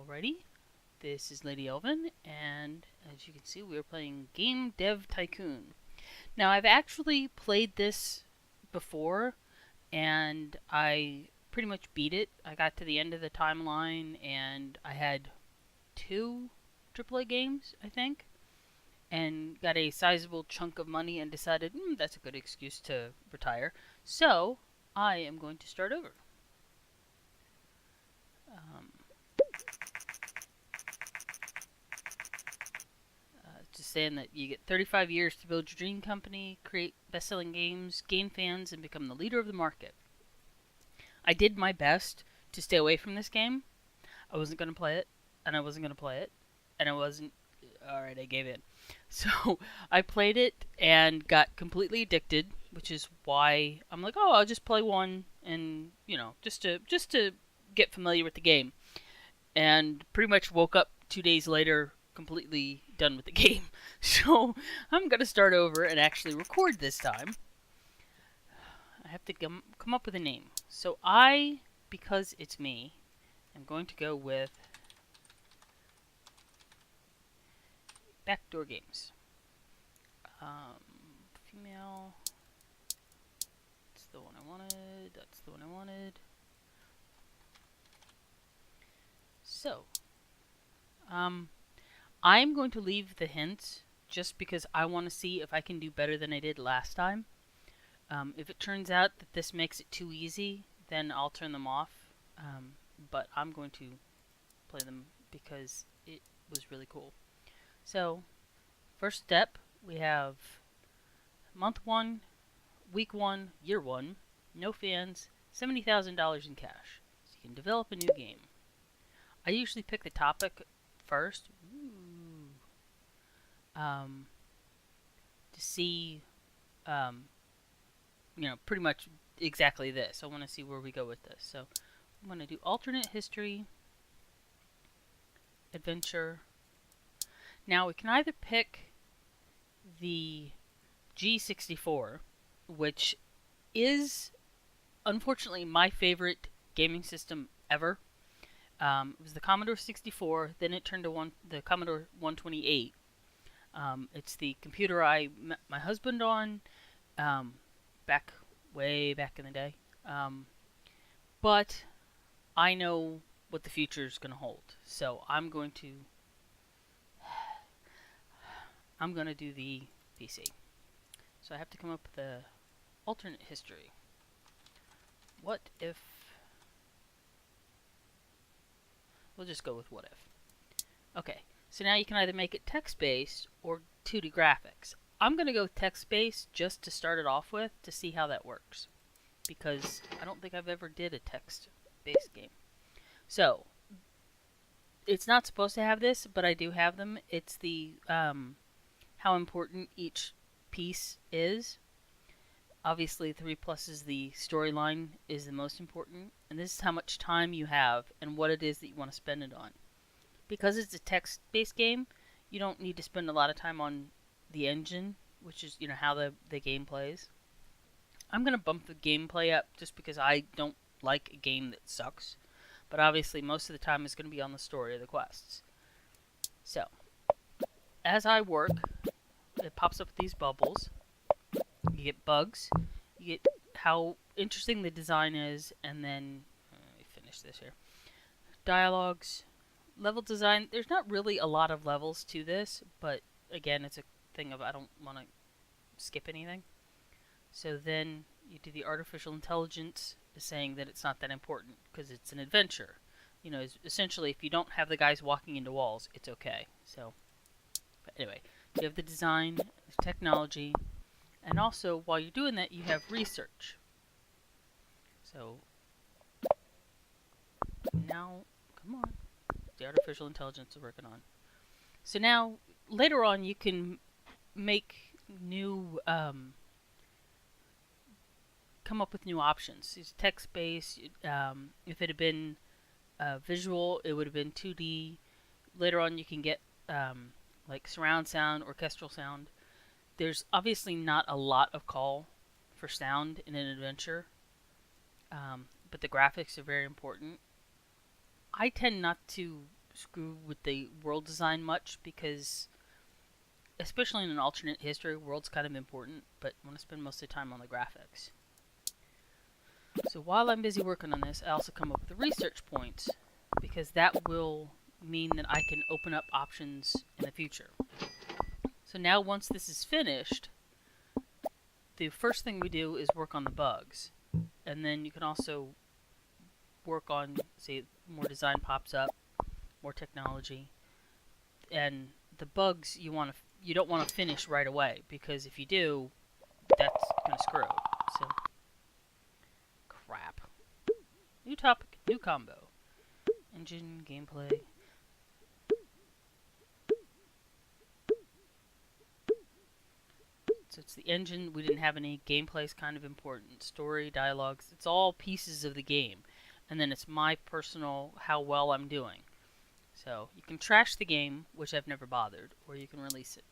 Alrighty, this is Lady Elvin, and as you can see, we are playing game Dev Tycoon. Now, I've actually played this before, and I pretty much beat it. I got to the end of the timeline, and I had two AAA games, I think, and got a sizable chunk of money and decided, that's a good excuse to retire. So, I am going to start over. Just saying that you get 35 years to build your dream company, create best-selling games, gain fans, and become the leader of the market. I did my best to stay away from this game. I wasn't going to play it, and I wasn't going to play it, and I wasn't... Alright, I gave in. So, I played it and got completely addicted, which is why I'm like, oh, I'll just play one, and, just to get familiar with the game. And pretty much woke up 2 days later completely done with the game. So I'm going to start over and actually record this time. I have to come up with a name. So because it's me, I'm going to go with Backdoor Games. Female. That's the one I wanted. That's the one I wanted. So, I'm going to leave the hints just because I want to see if I can do better than I did last time. If it turns out that this makes it too easy, then I'll turn them off. But I'm going to play them because it was really cool. So, first step, we have month 1, week 1, year 1, no fans, $70,000 in cash. So you can develop a new game. I usually pick the topic first. To see, pretty much exactly this. I want to see where we go with this. So I'm going to do alternate history, adventure. Now we can either pick the G64, which is unfortunately my favorite gaming system ever. It was the Commodore 64, then it turned to the Commodore 128. It's the computer I met my husband on, way back in the day. But I know what the future is going to hold, so I'm going to do the PC. So I have to come up with a alternate history. What if... We'll just go with what if. Okay, so now you can either make it text-based or 2D graphics. I'm going to go with text-based just to start it off with to see how that works. Because I don't think I've ever did a text-based game. So, it's not supposed to have this, but I do have them. It's the how important each piece is. Obviously, 3+ is the storyline is the most important, and this is how much time you have and what it is that you want to spend it on. Because it's a text-based game, you don't need to spend a lot of time on the engine, which is, how the game plays. I'm going to bump the gameplay up just because I don't like a game that sucks, but obviously most of the time it's going to be on the story or the quests. So, as I work, it pops up with these bubbles. You get bugs, you get how interesting the design is, and then, let me finish this here. Dialogues, level design. There's not really a lot of levels to this, but again, it's a thing of I don't want to skip anything. So then you do the artificial intelligence, saying that it's not that important because it's an adventure. Essentially, if you don't have the guys walking into walls, it's okay. So, but anyway, you have the design, the technology. And also, while you're doing that, you have research. So, now, come on. The artificial intelligence is working on. So now, later on, you can make new, come up with new options. It's text-based. If it had been visual, it would have been 2D. Later on, you can get, like surround sound, orchestral sound. There's obviously not a lot of call for sound in an adventure, but the graphics are very important. I tend not to screw with the world design much because, especially in an alternate history, world's kind of important, but I want to spend most of the time on the graphics. So while I'm busy working on this, I also come up with the research points because that will mean that I can open up options in the future. So now once this is finished, the first thing we do is work on the bugs. And then you can also work on, say, more design pops up, more technology. And the bugs you don't want to finish right away, because if you do, that's going to screw. So, crap. New topic, new combo. Engine, gameplay. So it's the engine. We didn't have any. Gameplay's kind of important. Story, dialogues. It's all pieces of the game. And then it's my personal how well I'm doing. So you can trash the game, which I've never bothered, or you can release it.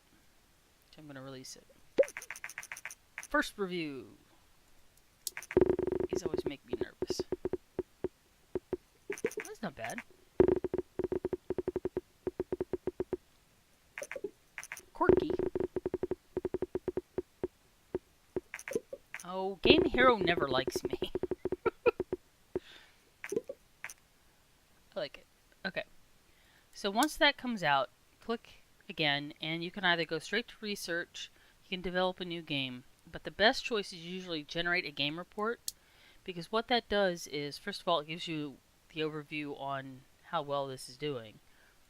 Which I'm going to release it. First review. These always make me nervous. That's not bad. Quirky. Oh, Game Hero never likes me. I like it. Okay. So once that comes out, click again, and you can either go straight to research, you can develop a new game, but the best choice is usually generate a game report, because what that does is, first of all, it gives you the overview on how well this is doing,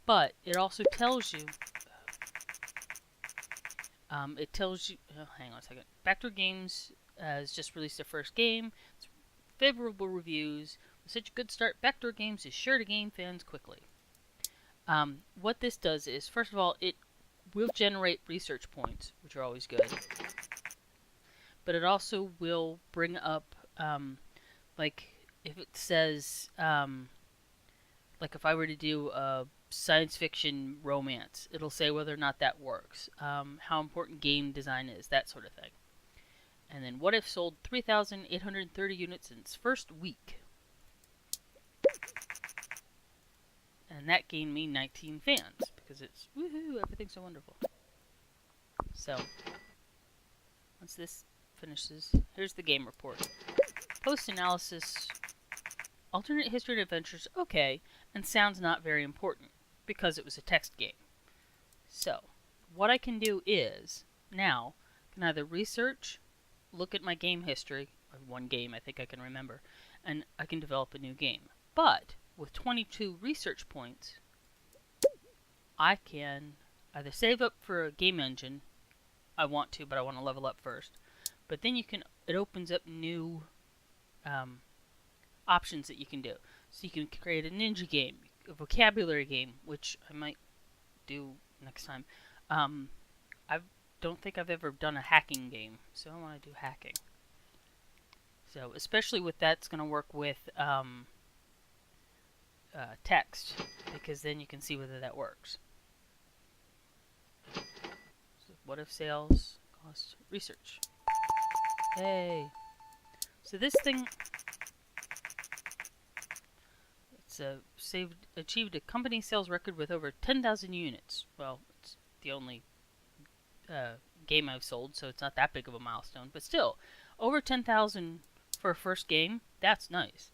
but it also tells you, hang on a second, Backdoor Games has just released their first game, it's favorable reviews, with such a good start, Backdoor Games is sure to gain fans quickly. What this does is, first of all, it will generate research points, which are always good. But it also will bring up, like, if it says, like if I were to do a science fiction romance, it'll say whether or not that works, how important game design is, that sort of thing. And then What If sold 3,830 units in its first week. And that gained me 19 fans, because it's, woohoo, everything's so wonderful. So, once this finishes, here's the game report. Post-analysis, alternate history and adventures, okay, and sounds not very important, because it was a text game. So, what I can do is, now, I can either research, look at my game history, one game I think I can remember, and I can develop a new game. But, with 22 research points, I can either save up for a game engine, I want to, but I want to level up first. But then it opens up new options that you can do. So you can create a ninja game, a vocabulary game, which I might do next time. I don't think I've ever done a hacking game, so I want to do hacking. So, especially with that's going to work with text, because then you can see whether that works. So what if sales cost research? Hey. So this thing, it's achieved a company sales record with over 10,000 units. Well, it's the only game I've sold, so it's not that big of a milestone, but still, over 10,000 for a first game, that's nice.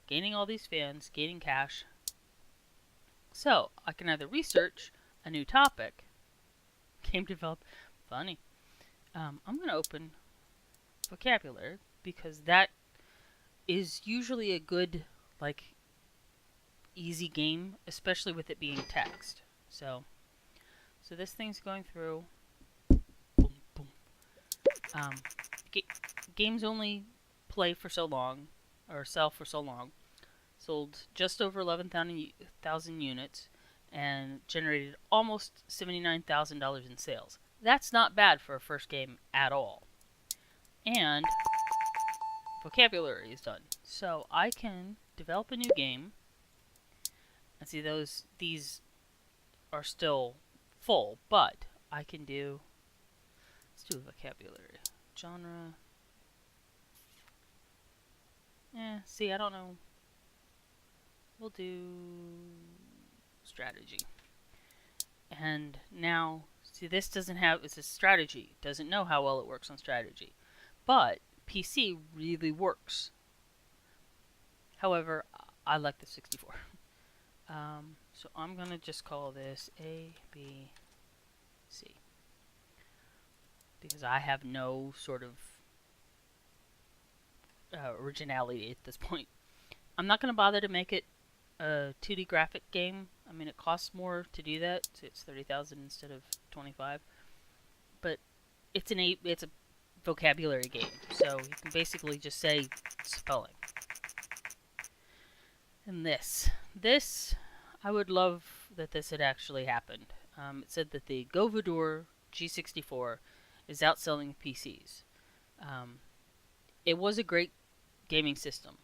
Gaining all these fans, gaining cash. So, I can either research a new topic, game develop, funny. I'm going to open vocabulary, because that is usually a good, like, easy game, especially with it being text. So this thing's going through. Boom, boom. Games only play for so long, or sell for so long. Sold just over 11,000 units and generated almost $79,000 in sales. That's not bad for a first game at all. And vocabulary is done. So I can develop a new game. And see, these are still full, but I can do, let's do a vocabulary. Genre. See, I don't know. We'll do strategy. And now, see, this doesn't have, it's a strategy. Doesn't know how well it works on strategy. But PC really works. However, I like the 64. So I'm going to just call this A, B, C. Because I have no sort of originality at this point. I'm not going to bother to make it a 2D graphic game. I mean, it costs more to do that. So it's 30,000 instead of 25. But it's a vocabulary game, so you can basically just say spelling. And this, I would love that this had actually happened. It said that the Govadur G64 is outselling PCs. It was a great gaming system.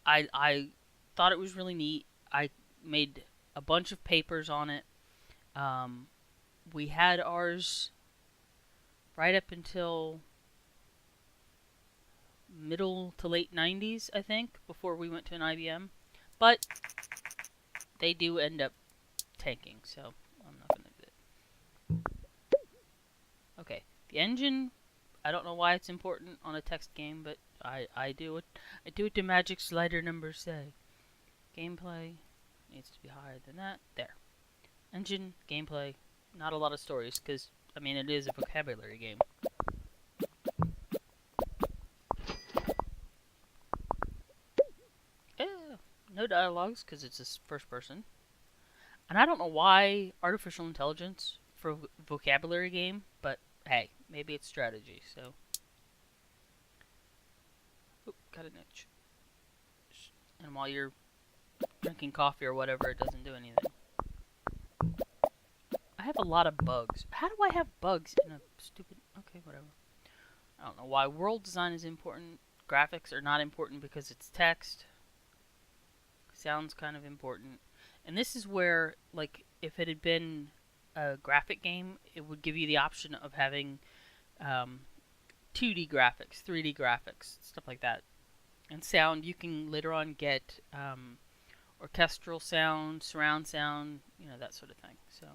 I thought it was really neat. I made a bunch of papers on it. We had ours right up until middle to late 90s, I think, before we went to an IBM. But they do end up tanking, so I'm not going to do it. Okay, the engine, I don't know why it's important on a text game, but I do it. I do it to magic slider numbers say. Gameplay needs to be higher than that. There. Engine, gameplay, not a lot of stories, because, I mean, it is a vocabulary game. No dialogues, because it's a first person. And I don't know why artificial intelligence for a vocabulary game, but hey, maybe it's strategy, so. Oop, got an itch. And while you're drinking coffee or whatever, it doesn't do anything. I have a lot of bugs. How do I have bugs in a stupid... Okay, whatever. I don't know why world design is important. Graphics are not important because it's text. Sounds kind of important. And this is where, like, if it had been a graphic game, it would give you the option of having 2D graphics, 3D graphics, stuff like that. And sound, you can later on get orchestral sound, surround sound, you know, that sort of thing. So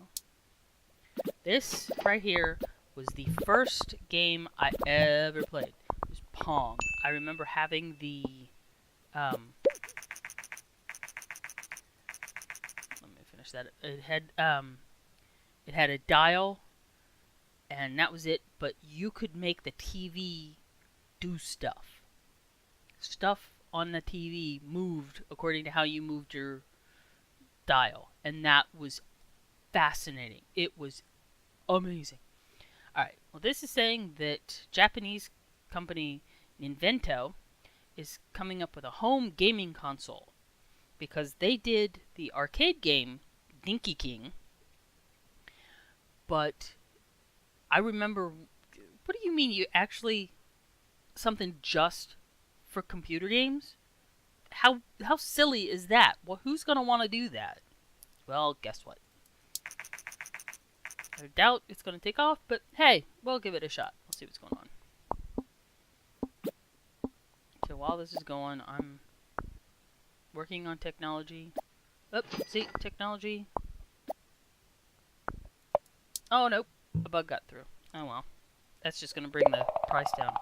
this right here was the first game I ever played. It was Pong. I remember having the that it had a dial, and that was it. But you could make the TV do stuff. Stuff on the TV moved according to how you moved your dial, and that was fascinating. It was amazing. All right. Well, this is saying that Japanese company Ninvento is coming up with a home gaming console because they did the arcade game Dinky King, but I remember, what do you mean you actually, something just for computer games? How silly is that? Well, who's going to want to do that? Well, guess what? I doubt it's going to take off, but hey, we'll give it a shot. We'll see what's going on. So while this is going, I'm working on technology. Oh, see, technology. Oh, nope. A bug got through. Oh, well. That's just going to bring the price down.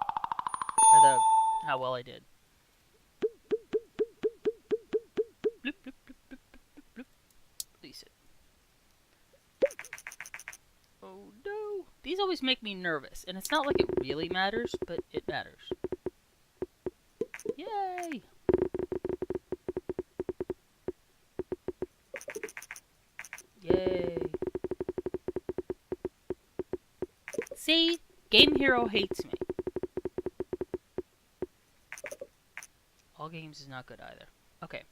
Or how well I did. Bloop, bloop, bloop, bloop, bloop, bloop. Release it. Oh, no. These always make me nervous. And it's not like it really matters, but it matters. Yay! Yay. See? Game Hero hates me. All games is not good either. Okay.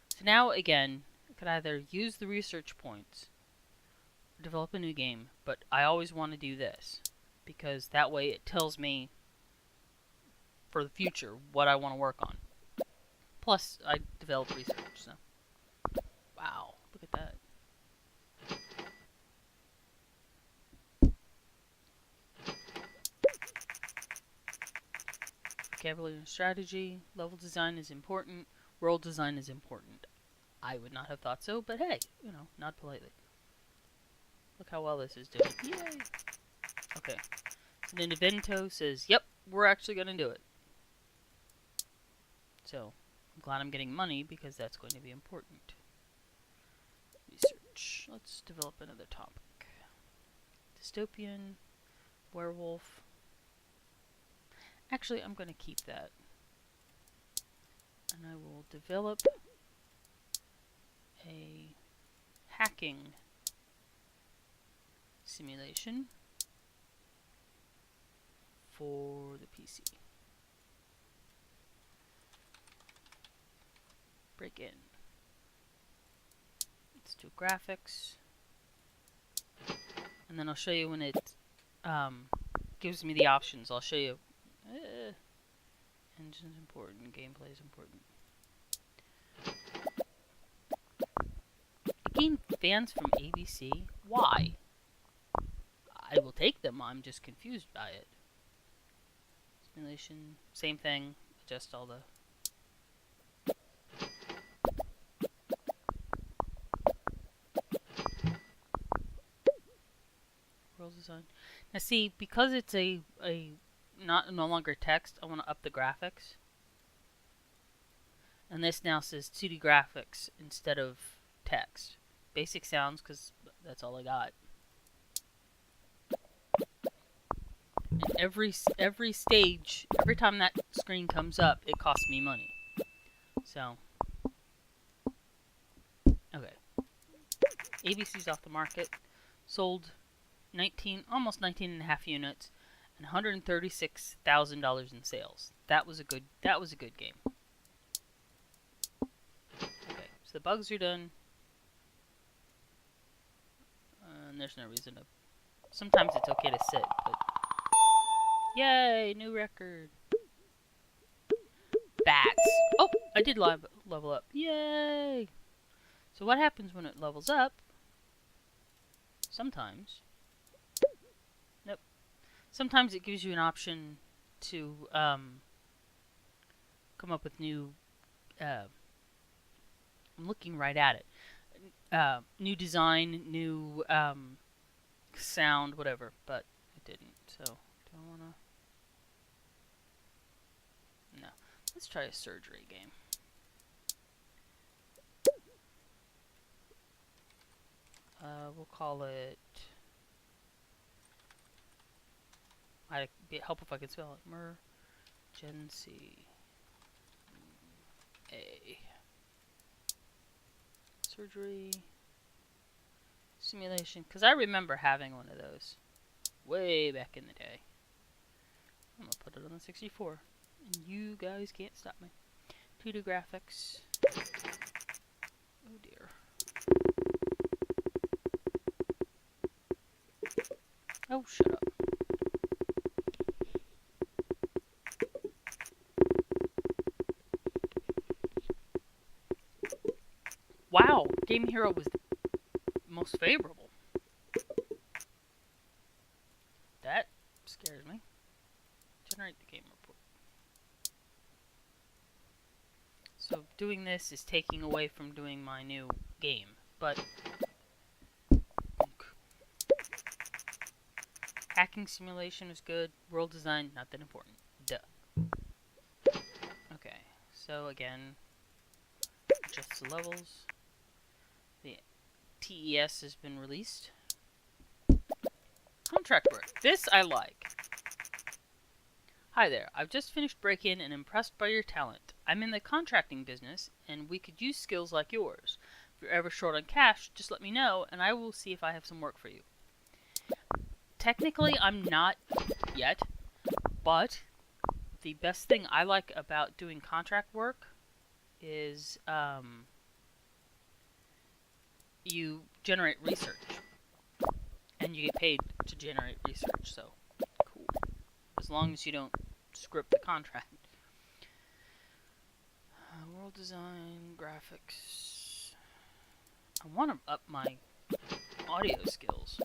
So now, again, I could either use the research points or develop a new game, but I always want to do this because that way it tells me for the future what I want to work on. Plus, I develop research, so. Wow, look at that. Vocabulary and strategy, level design is important, world design is important. I would not have thought so, but hey, you know, nod politely. Look how well this is doing. Yay! Okay. And then Evento says, yep, we're actually going to do it. So, I'm glad I'm getting money because that's going to be important. Research. Let's develop another topic. Dystopian, werewolf. Actually, I'm going to keep that. And I will develop a hacking simulation for the PC. Break in. Let's do graphics. And then I'll show you when it gives me the options. I'll show you. Engine's important, gameplay is important. I gain fans from ABC? Why? I will take them, I'm just confused by it. Simulation, same thing, adjust all the... World design. Now see, because it's no longer text, I want to up the graphics. And this now says 2D graphics instead of text. Basic sounds, because that's all I got. And every stage, every time that screen comes up, it costs me money. So, okay. ABC's off the market. Sold almost 19.5 units, and $136,000 in sales. That was a good game. Okay, so the bugs are done. And there's no reason to... Sometimes it's okay to sit, but... Yay! New record! Bats! Oh! I did level up. Yay! So what happens when it levels up? Sometimes... Nope. Sometimes it gives you an option to come up with new... I'm looking right at it. New design, new sound, whatever, but it didn't, so do I want to... No. Let's try a surgery game. We'll call it... I'd be help if I could spell it. Emergency A. Surgery simulation, because I remember having one of those way back in the day. I'm gonna put it on the 64, and you guys can't stop me. 2D graphics. Oh dear. Oh, shut up. Wow, Game Hero was the most favorable. That scares me. Generate the game report. So doing this is taking away from doing my new game, but hacking simulation is good. World design, not that important. Duh. Okay, so again, adjust the levels. The TES has been released. Contract work. This I like. Hi there, I've just finished break-in and impressed by your talent. I'm in the contracting business, and we could use skills like yours. If you're ever short on cash, just let me know, and I will see if I have some work for you. Technically, I'm not yet, but the best thing I like about doing contract work is you generate research, and you get paid to generate research, so cool. As long as you don't script the contract. World design, graphics. I want to up my audio skills.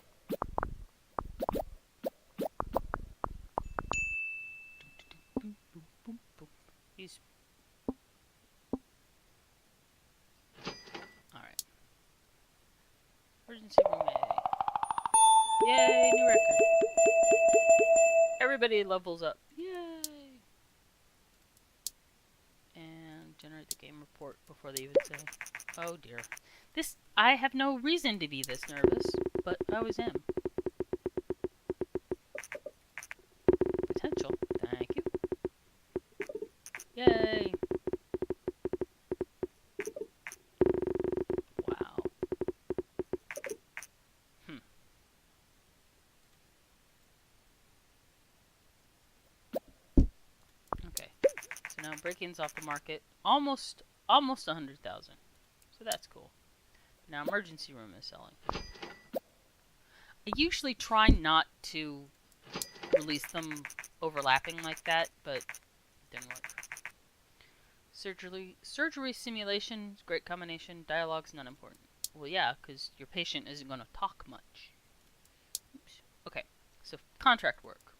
These. Everybody levels up. Yay! And generate the game report before they even say, oh dear. This, I have no reason to be this nervous, but I always am. Potential. Thank you. Yay! Wow. Okay. So now break-ins off the market. Almost 100,000. So that's cool. Now emergency room is selling. I usually try not to release them overlapping like that, but it didn't work. Surgery simulation, great combination. Dialogue's not important. Well, yeah, because your patient isn't going to talk much. Oops. Okay, so contract work.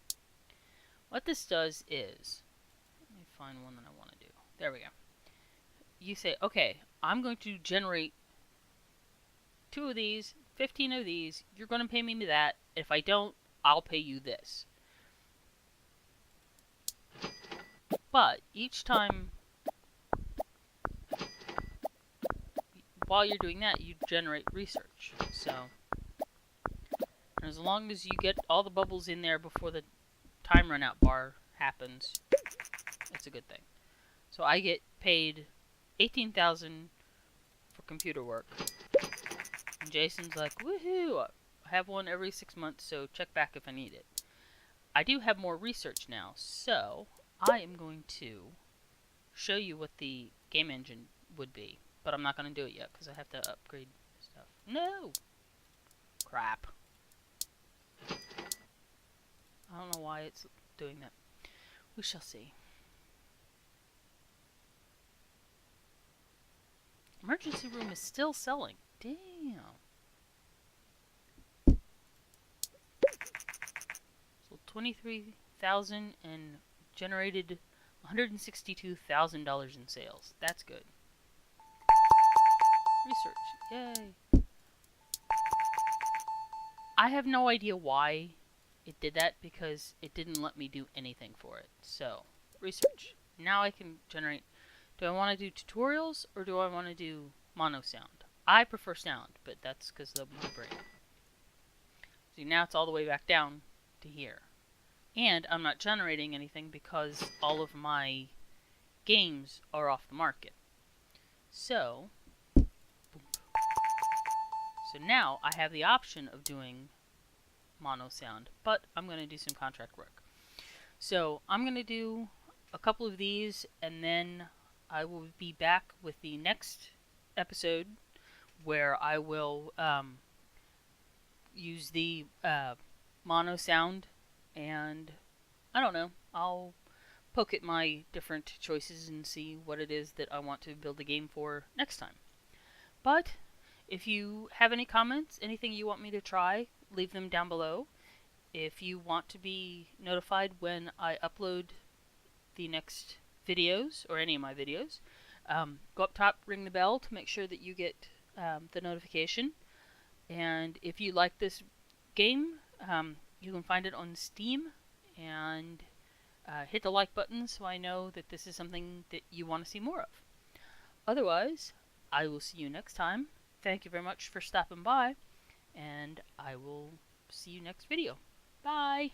What this does is, let me find one that I want to do. There we go. You say, okay, I'm going to generate 2 of these, 15 of these. You're going to pay me that. If I don't, I'll pay you this. But each time, while you're doing that, you generate research. So, as long as you get all the bubbles in there before the time run out bar happens, it's a good thing. So I get paid 18,000 for computer work. And Jason's like, woohoo! I have one every 6 months, so check back if I need it. I do have more research now, so I am going to show you what the game engine would be. But I'm not going to do it yet, because I have to upgrade stuff. No! Crap. I don't know why it's doing that. We shall see. Emergency room is still selling. Damn. So 23,000 and generated $162,000 in sales. That's good. Research. Yay. I have no idea why it did that, because it didn't let me do anything for it. So, research. Now I can generate. Do I want to do tutorials or do I want to do mono sound? I prefer sound, but that's because of my brain. See, now it's all the way back down to here. And I'm not generating anything because all of my games are off the market. So now I have the option of doing mono sound, but I'm going to do some contract work. So I'm going to do a couple of these, and then I will be back with the next episode where I will use the mono sound, and I don't know, I'll poke at my different choices and see what it is that I want to build a game for next time. But if you have any comments, anything you want me to try, leave them down below. If you want to be notified when I upload the next videos, or any of my videos, go up top, ring the bell to make sure that you get the notification. And if you like this game, you can find it on Steam, and hit the like button so I know that this is something that you want to see more of. Otherwise, I will see you next time. Thank you very much for stopping by, and I will see you next video. Bye!